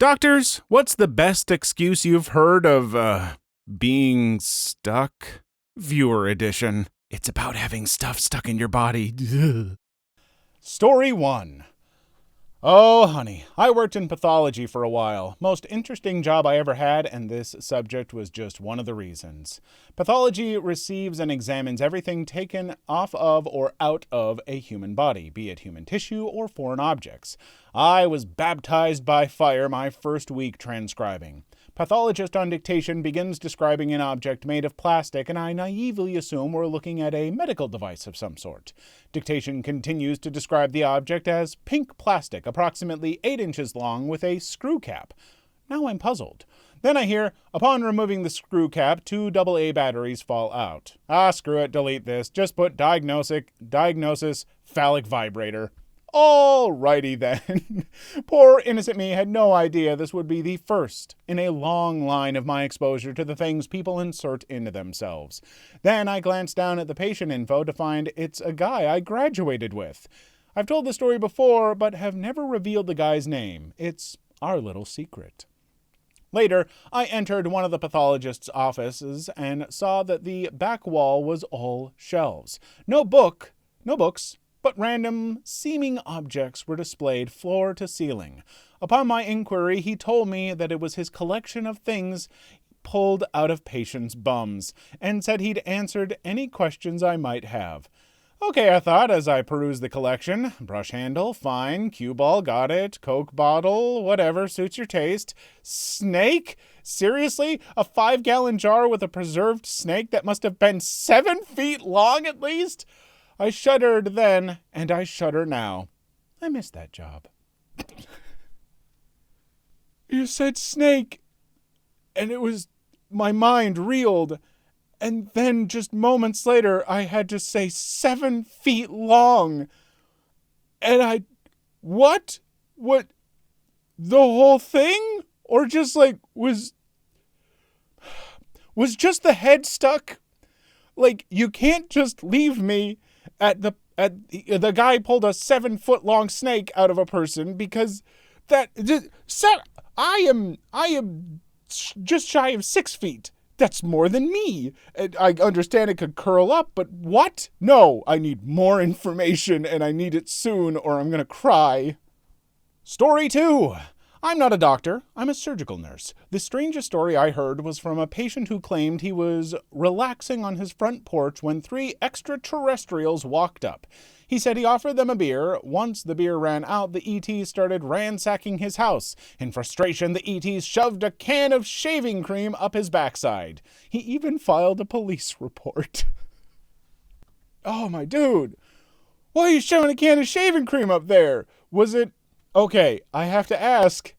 Doctors, what's the best excuse you've heard of, being stuck? Viewer edition. It's about having stuff stuck in your body. Story 1. Oh, honey, I worked in pathology for a while. Most interesting job I ever had, and this subject was just one of the reasons. Pathology receives and examines everything taken off of or out of a human body, be it human tissue or foreign objects. I was baptized by fire my first week transcribing. Pathologist on dictation begins describing an object made of plastic, and I naively assume we're looking at a medical device of some sort. Dictation continues to describe the object as pink plastic, approximately 8 inches long, with a screw cap. Now I'm puzzled. Then I hear, upon removing the screw cap, 2 AA batteries fall out. Screw it, delete this. Just put diagnosis phallic vibrator. Alrighty then. Poor innocent me had no idea this would be the first in a long line of my exposure to the things people insert into themselves. Then I glanced down at the patient info to find it's a guy I graduated with. I've told the story before, but have never revealed the guy's name. It's our little secret. Later, I entered one of the pathologist's offices and saw that the back wall was all shelves. No books, but random seeming objects were displayed floor to ceiling. Upon my inquiry, he told me that it was his collection of things pulled out of patients' bums, and said he'd answered any questions I might have. Okay, I thought as I perused the collection. Brush handle, fine. Cue ball, got it. Coke bottle, whatever, suits your taste. Snake? Seriously? A 5-gallon jar with a preserved snake that must have been 7 feet long at least? I shuddered then, and I shudder now. I miss that job. You said snake, and it was... my mind reeled. And then, just moments later, I had to say 7 feet long. And what? What? The whole thing? Or just was just the head stuck? You can't just leave me at the guy pulled a 7-foot-long snake out of a person, because I am just shy of 6 feet. That's more than me. I understand it could curl up, but what? No, I need more information, and I need it soon, or I'm gonna cry. Story 2. I'm not a doctor. I'm a surgical nurse. The strangest story I heard was from a patient who claimed he was relaxing on his front porch when 3 extraterrestrials walked up. He said he offered them a beer. Once the beer ran out, the ETs started ransacking his house. In frustration, the ETs shoved a can of shaving cream up his backside. He even filed a police report. Oh, my dude. Why are you shoving a can of shaving cream up there? Was it... Okay, I have to ask,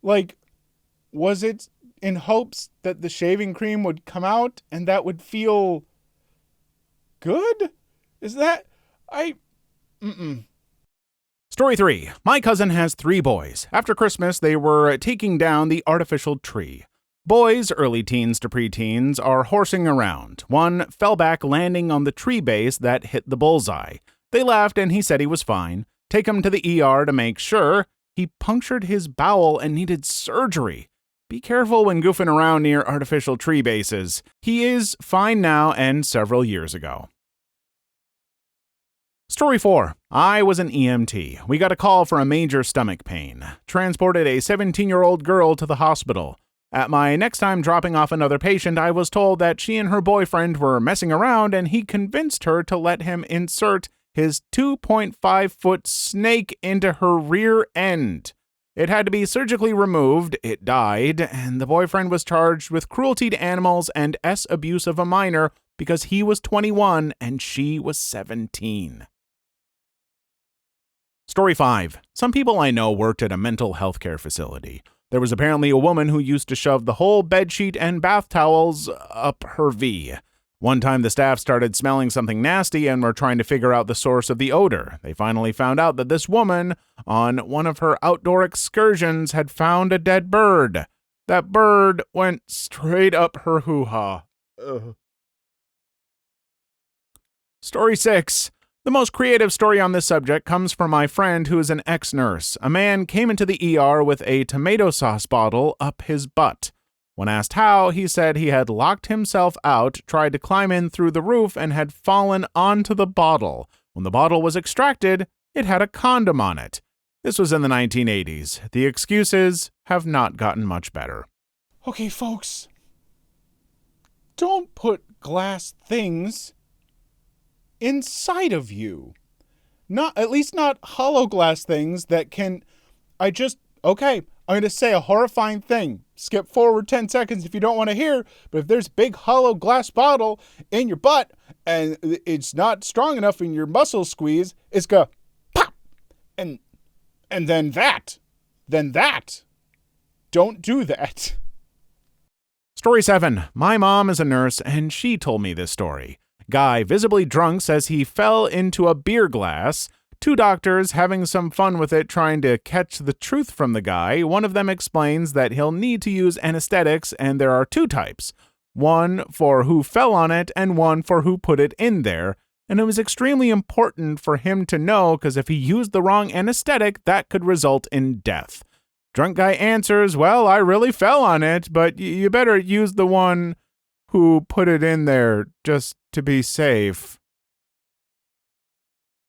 was it in hopes that the shaving cream would come out and that would feel good? Is that... Story 3. My cousin has 3 boys. After Christmas, they were taking down the artificial tree. Boys, early teens to preteens, are horsing around. One fell back, landing on the tree base that hit the bullseye. They laughed and he said he was fine. Take him to the ER to make sure. He punctured his bowel and needed surgery. Be careful when goofing around near artificial tree bases. He is fine now and several years ago. Story 4. I was an EMT. We got a call for a major stomach pain. Transported a 17-year-old girl to the hospital. At my next time dropping off another patient, I was told that she and her boyfriend were messing around, and he convinced her to let him insert his 2.5-foot snake into her rear end. It had to be surgically removed, it died, and the boyfriend was charged with cruelty to animals and abuse of a minor because he was 21 and she was 17. Story 5. Some people I know worked at a mental health care facility. There was apparently a woman who used to shove the whole bedsheet and bath towels up her V. One time the staff started smelling something nasty and were trying to figure out the source of the odor. They finally found out that this woman, on one of her outdoor excursions, had found a dead bird. That bird went straight up her hoo-ha. Story 6. The most creative story on this subject comes from my friend who is an ex-nurse. A man came into the ER with a tomato sauce bottle up his butt. When asked how, he said he had locked himself out, tried to climb in through the roof, and had fallen onto the bottle. When the bottle was extracted, it had a condom on it. This was in the 1980s. The excuses have not gotten much better. Okay, folks. Don't put glass things inside of you. At least not hollow glass things that can... I'm going to say a horrifying thing. Skip forward 10 seconds if you don't want to hear, but if there's a big hollow glass bottle in your butt and it's not strong enough and your muscles squeeze, it's going to pop. And then that. Don't do that. Story 7. My mom is a nurse, and she told me this story. Guy, visibly drunk, says he fell into a beer glass. 2 doctors having some fun with it, trying to catch the truth from the guy. One of them explains that he'll need to use anesthetics, and there are 2 types. One for who fell on it, and one for who put it in there. And it was extremely important for him to know, because if he used the wrong anesthetic, that could result in death. Drunk guy answers, well, I really fell on it, but you better use the one who put it in there, just to be safe.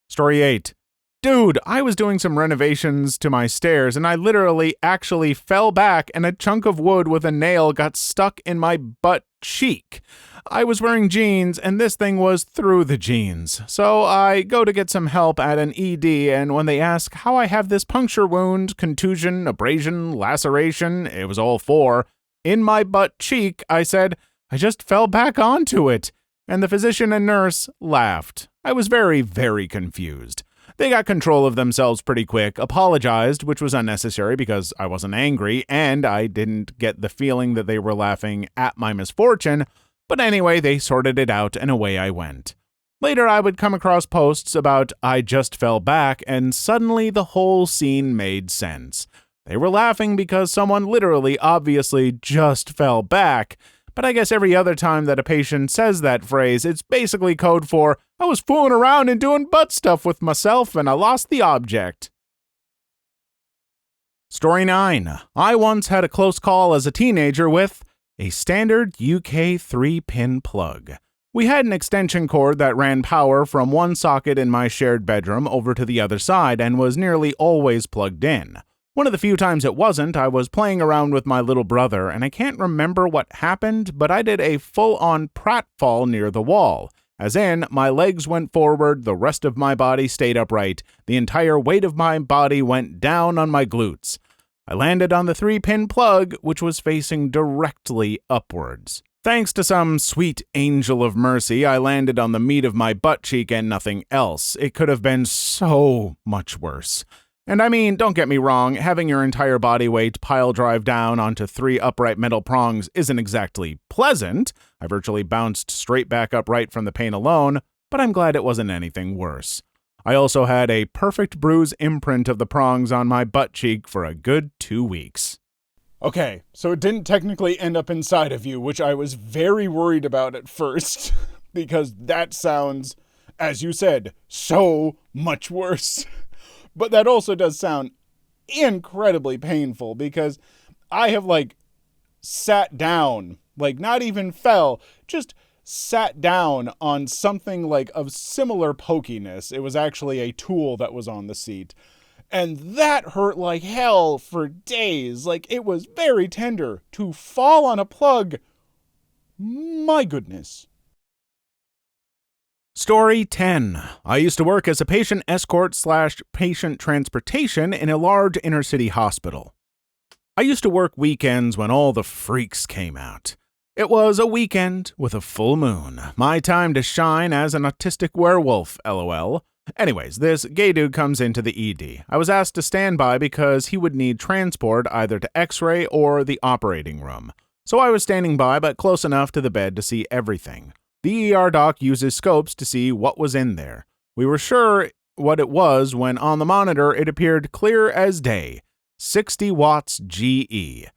Story 8. Dude, I was doing some renovations to my stairs, and I literally actually fell back, and a chunk of wood with a nail got stuck in my butt cheek. I was wearing jeans, and this thing was through the jeans. So I go to get some help at an ED, and when they ask how I have this puncture wound, contusion, abrasion, laceration, it was all 4, in my butt cheek, I said, I just fell back onto it. And the physician and nurse laughed. I was very, very confused. They got control of themselves pretty quick, apologized, which was unnecessary because I wasn't angry, and I didn't get the feeling that they were laughing at my misfortune, but anyway, they sorted it out, and away I went. Later, I would come across posts about I just fell back, and suddenly the whole scene made sense. They were laughing because someone literally, obviously, just fell back, but I guess every other time that a patient says that phrase, it's basically code for, I was fooling around and doing butt stuff with myself and I lost the object. Story 9. I once had a close call as a teenager with a standard UK 3-pin plug. We had an extension cord that ran power from one socket in my shared bedroom over to the other side and was nearly always plugged in. One of the few times it wasn't, I was playing around with my little brother, and I can't remember what happened, but I did a full-on pratfall near the wall. As in, my legs went forward, the rest of my body stayed upright, the entire weight of my body went down on my glutes. I landed on the 3-pin plug, which was facing directly upwards. Thanks to some sweet angel of mercy, I landed on the meat of my butt cheek and nothing else. It could have been so much worse. And I mean, don't get me wrong, having your entire body weight pile drive down onto 3 upright metal prongs isn't exactly pleasant. I virtually bounced straight back upright from the pain alone, but I'm glad it wasn't anything worse. I also had a perfect bruise imprint of the prongs on my butt cheek for a good 2 weeks. Okay, so it didn't technically end up inside of you, which I was very worried about at first, because that sounds, as you said, so much worse. But that also does sound incredibly painful because I have, sat down, not even fell, just sat down on something, of similar pokiness. It was actually a tool that was on the seat. And that hurt like hell for days. It was very tender. To fall on a plug, my goodness. Story 10. I used to work as a patient escort / patient transportation in a large inner-city hospital. I used to work weekends when all the freaks came out. It was a weekend with a full moon. My time to shine as an autistic werewolf, LOL. Anyways, this gay dude comes into the ED. I was asked to stand by because he would need transport either to X-ray or the operating room. So I was standing by, but close enough to the bed to see everything. The ER doc uses scopes to see what was in there. We were sure what it was when on the monitor it appeared clear as day. 60 watts GE.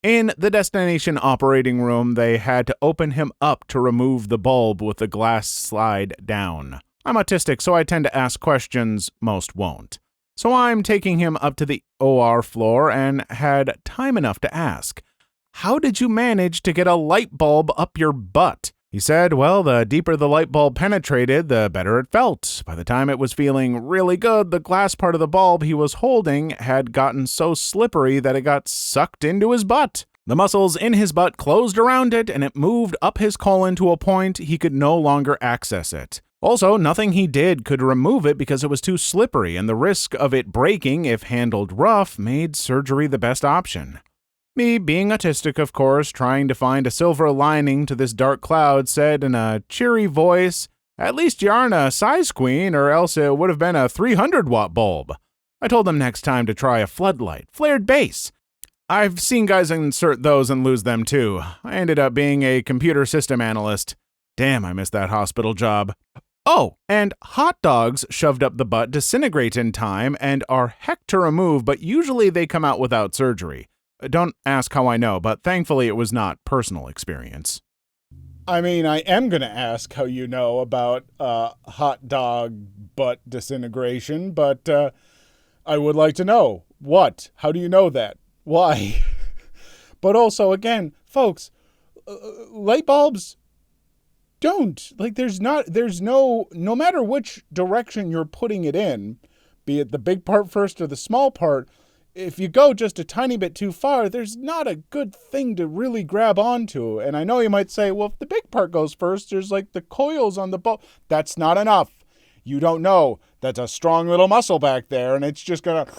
In the destination operating room, they had to open him up to remove the bulb with the glass slide down. I'm autistic, so I tend to ask questions most won't. So I'm taking him up to the OR floor and had time enough to ask, "How did you manage to get a light bulb up your butt?" He said, well, the deeper the light bulb penetrated, the better it felt. By the time it was feeling really good, the glass part of the bulb he was holding had gotten so slippery that it got sucked into his butt. The muscles in his butt closed around it, and it moved up his colon to a point he could no longer access it. Also, nothing he did could remove it because it was too slippery, and the risk of it breaking if handled rough made surgery the best option. Me, being autistic, of course, trying to find a silver lining to this dark cloud, said in a cheery voice, "At least you aren't a size queen, or else it would have been a 300-watt bulb." I told him next time to try a floodlight, flared base. I've seen guys insert those and lose them too. I ended up being a computer system analyst. Damn, I missed that hospital job. Oh, and hot dogs shoved up the butt disintegrate in time and are heck to remove, but usually they come out without surgery. Don't ask how I know, but thankfully it was not personal experience. I mean, I am going to ask how you know about hot dog butt disintegration, but I would like to know. What? How do you know that? Why? But also, again, folks, light bulbs don't. Like, no matter which direction you're putting it in, be it the big part first or the small part, if you go just a tiny bit too far, there's not a good thing to really grab onto. And I know you might say, well, if the big part goes first, there's like the coils on the bulb. That's not enough. You don't know. That's a strong little muscle back there, and it's just going to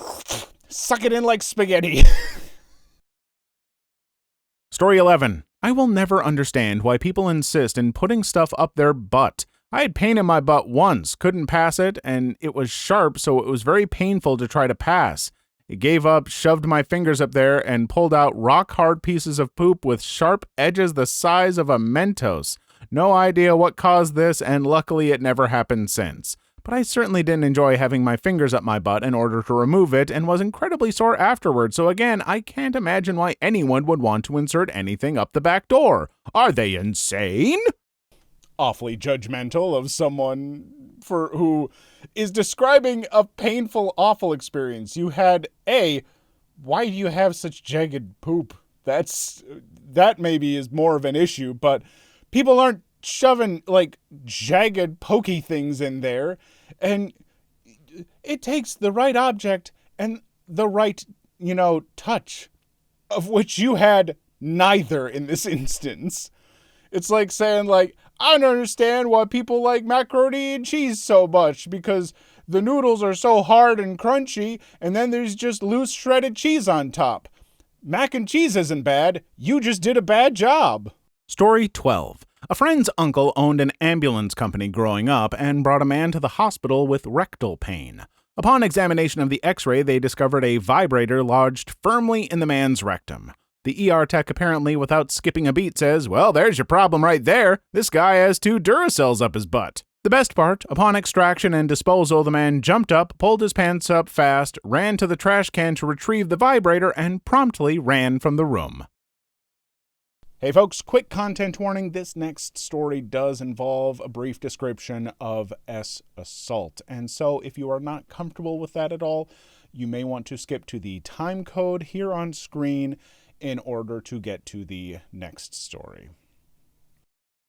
suck it in like spaghetti. Story 11. I will never understand why people insist in putting stuff up their butt. I had pain in my butt once, couldn't pass it, and it was sharp, so it was very painful to try to pass. It gave up, shoved my fingers up there, and pulled out rock-hard pieces of poop with sharp edges the size of a Mentos. No idea what caused this, and luckily it never happened since. But I certainly didn't enjoy having my fingers up my butt in order to remove it, and was incredibly sore afterward, so again, I can't imagine why anyone would want to insert anything up the back door. Are they insane? Awfully judgmental of someone who is describing a painful, awful experience. You had why do you have such jagged poop? That maybe is more of an issue, but people aren't shoving like jagged, pokey things in there, and it takes the right object and the right, touch, of which you had neither in this instance. It's like saying, like, I don't understand why people like macaroni and cheese so much, because the noodles are so hard and crunchy, and then there's just loose shredded cheese on top. Mac and cheese isn't bad. You just did a bad job. Story 12. A friend's uncle owned an ambulance company growing up and brought a man to the hospital with rectal pain. Upon examination of the x-ray, they discovered a vibrator lodged firmly in the man's rectum. The ER tech, apparently without skipping a beat, says, "Well, there's your problem right there. This guy has 2 Duracells up his butt." The best part, upon extraction and disposal, the man jumped up, pulled his pants up fast, ran to the trash can to retrieve the vibrator, and promptly ran from the room. Hey folks, quick content warning. This next story does involve a brief description of assault. And so if you are not comfortable with that at all, you may want to skip to the time code here on screen in order to get to the next story.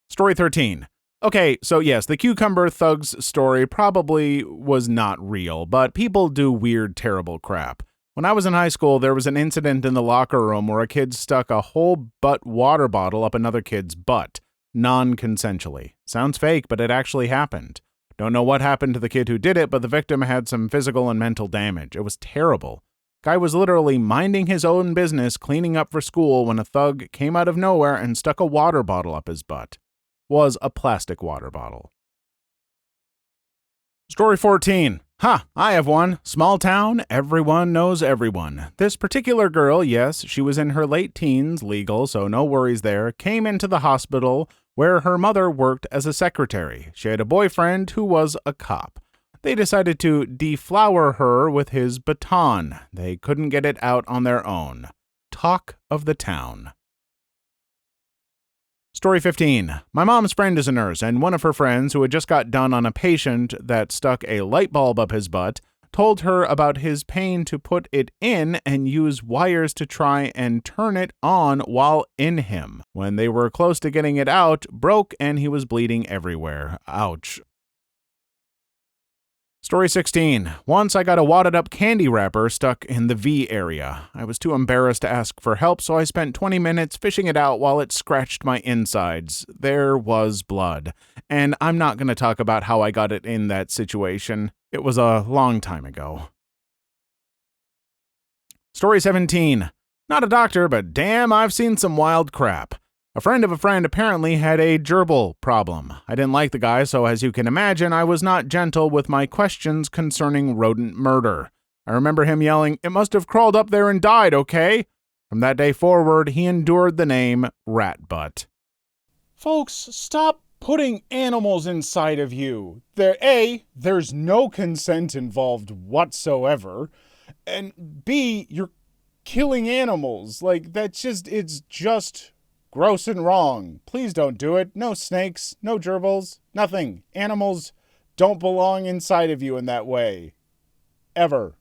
Story 13. Okay, so yes, the Cucumber Thugs story probably was not real, but people do weird, terrible crap. When I was in high school, there was an incident in the locker room where a kid stuck a whole butt water bottle up another kid's butt, non-consensually. Sounds fake, but it actually happened. Don't know what happened to the kid who did it, but the victim had some physical and mental damage. It was terrible. Guy was literally minding his own business, cleaning up for school, when a thug came out of nowhere and stuck a water bottle up his butt. Was a plastic water bottle. Story 14. I have one. Small town, everyone knows everyone. This particular girl, yes, she was in her late teens, legal, so no worries there, came into the hospital where her mother worked as a secretary. She had a boyfriend who was a cop. They decided to deflower her with his baton. They couldn't get it out on their own. Talk of the town. Story 15. My mom's friend is a nurse, and one of her friends, who had just got done on a patient that stuck a light bulb up his butt, told her about his pain to put it in and use wires to try and turn it on while in him. When they were close to getting it out, broke and he was bleeding everywhere. Ouch. Story 16. Once I got a wadded up candy wrapper stuck in the V area. I was too embarrassed to ask for help, so I spent 20 minutes fishing it out while it scratched my insides. There was blood. And I'm not going to talk about how I got it in that situation. It was a long time ago. Story 17. Not a doctor, but damn, I've seen some wild crap. A friend of a friend apparently had a gerbil problem. I didn't like the guy, so as you can imagine, I was not gentle with my questions concerning rodent murder. I remember him yelling, "It must have crawled up there and died, okay?" From that day forward, he endured the name Rat Butt. Folks, stop putting animals inside of you. There's no consent involved whatsoever. And B, you're killing animals. It's just gross and wrong. Please don't do it. No snakes, no gerbils, nothing. Animals don't belong inside of you in that way. Ever.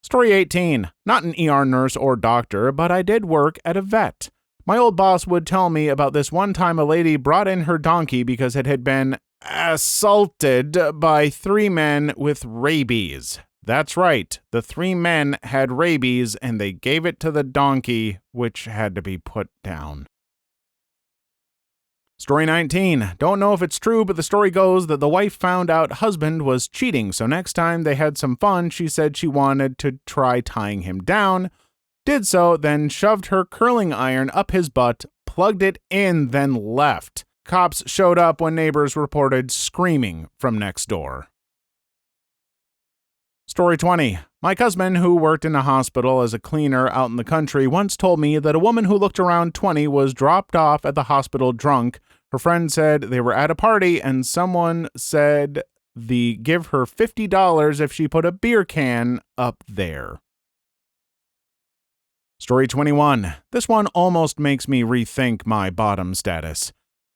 Story 18. Not an ER nurse or doctor, but I did work at a vet. My old boss would tell me about this one time a lady brought in her donkey because it had been assaulted by 3 men with rabies. That's right, the 3 men had rabies and they gave it to the donkey, which had to be put down. Story 19. Don't know if it's true, but the story goes that the wife found out husband was cheating, so next time they had some fun, she said she wanted to try tying him down, did so, then shoved her curling iron up his butt, plugged it in, then left. Cops showed up when neighbors reported screaming from next door. Story 20. My cousin, who worked in a hospital as a cleaner out in the country, once told me that a woman who looked around 20 was dropped off at the hospital drunk. Her friend said they were at a party and someone said give her $50 if she put a beer can up there. Story 21. This one almost makes me rethink my bottom status.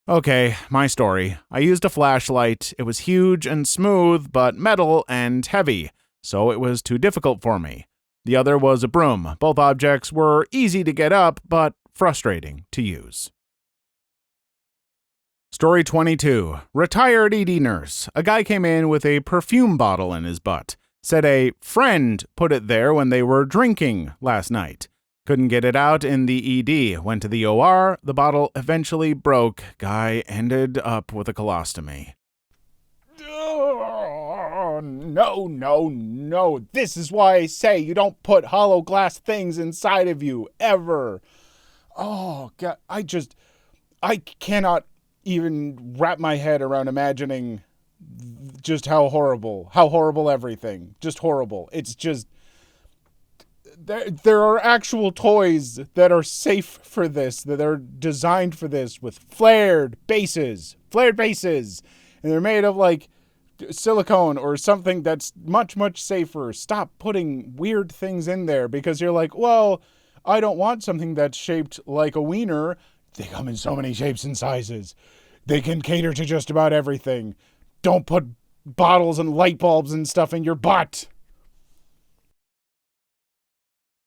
Okay, my story. I used a flashlight. It was huge and smooth, but metal and heavy, so it was too difficult for me. The other was a broom. Both objects were easy to get up, but frustrating to use. Story 22. Retired ED nurse. A guy came in with a perfume bottle in his butt. Said a friend put it there when they were drinking last night. Couldn't get it out in the ED. Went to the OR. The bottle eventually broke. Guy ended up with a colostomy. Oh, no. This is why I say you don't put hollow glass things inside of you, ever. Oh, God. I cannot even wrap my head around imagining just how horrible everything. Just horrible. It's just... There are actual toys that are safe for this, that are designed for this, with flared bases, and they're made of like silicone or something that's much, much safer. Stop putting weird things in there because you're like, well, I don't want something that's shaped like a wiener. They come in so many shapes and sizes. They can cater to just about everything. Don't put bottles and light bulbs and stuff in your butt.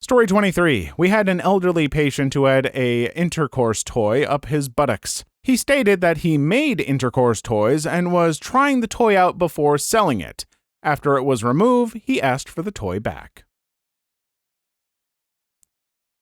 Story 23. We had an elderly patient who had a intercourse toy up his buttocks. He stated that he made intercourse toys and was trying the toy out before selling it. After it was removed, he asked for the toy back.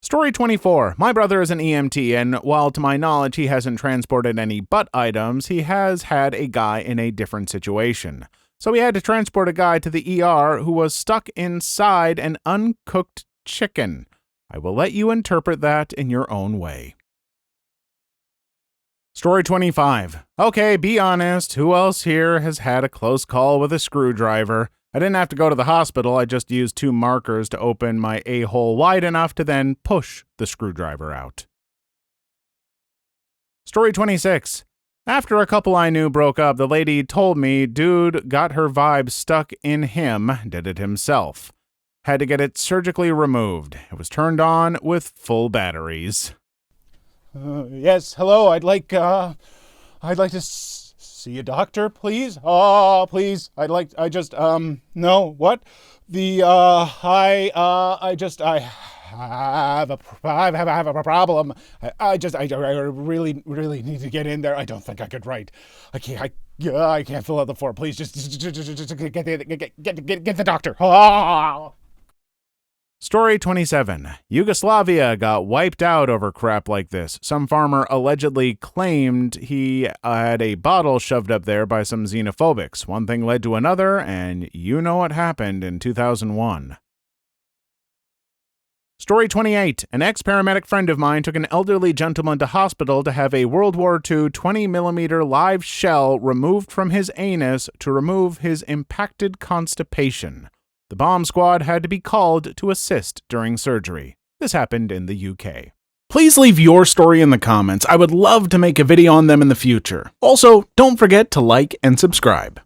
Story 24. My brother is an EMT, and while to my knowledge he hasn't transported any butt items, he has had a guy in a different situation. So he had to transport a guy to the ER who was stuck inside an uncooked chicken. I will let you interpret that in your own way. Story 25. Okay, be honest. Who else here has had a close call with a screwdriver? I didn't have to go to the hospital. I just used 2 markers to open my a-hole wide enough to then push the screwdriver out. Story 26. After a couple I knew broke up, the lady told me dude got her vibe stuck in him, did it himself. Had to get it surgically removed. It was turned on with full batteries. Yes, hello, I'd like to see a doctor, please. Please, no, what? I have a problem. I really, really need to get in there. I don't think I could write. I can't fill out the form. Please, just get the doctor. Story 27. Yugoslavia got wiped out over crap like this. Some farmer allegedly claimed he had a bottle shoved up there by some xenophobics. One thing led to another, and you know what happened in 2001. Story 28. An ex-paramedic friend of mine took an elderly gentleman to hospital to have a World War II 20mm live shell removed from his anus to remove his impacted constipation. The bomb squad had to be called to assist during surgery. This happened in the UK. Please leave your story in the comments. I would love to make a video on them in the future. Also, don't forget to like and subscribe.